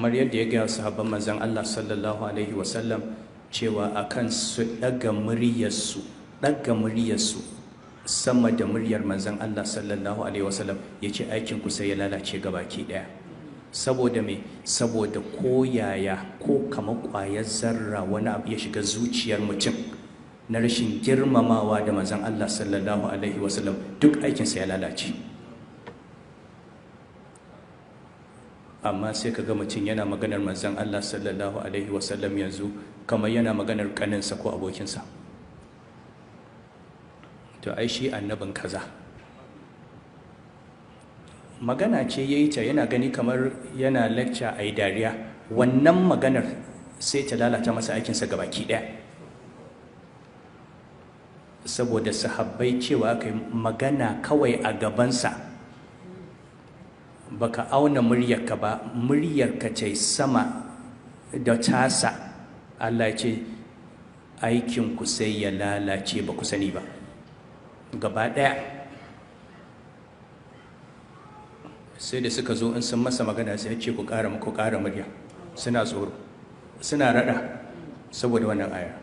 kamar yadda ya gaya sahabban manzon Allah sallallahu alaihi wasallam cewa akan su daga muryarsu sama da muryar manzon Allah sallallahu alaihi wasallam yace aikin ku sai ya lalace gabaki daya. Saboda me? Saboda koyaya ko kamar ƙwayar zarra wani abu ya shiga zuciyar mutum na rashin girmamawa da manzon Allah sallallahu alaihi wasallam, duk aikinsa ya lalace. Amma sai ka ga mutum yana maganar manzon Allah sallallahu alaihi wasallam yanzu kamar yana maganar kaninsa ko abokinsa. To ai shi annabin kaza, magana ce ya yi ta yana gani kamar yana lecture a yi dariya, wannan maganar sai ta lalata masa aikinsa gabaki ɗaya. Saboda sahabbai cewa aka yi magana kawai a gabansa, baka auna muryarka ba, muryarka ce sama da tasa, Allah ce aikinku sai ya lalace ba ku sani ba gaba ɗaya. Sai da suka zo in sun masa magana sai ce ku ƙara murya, suna tsoro, suna raɗa saboda wannan aya.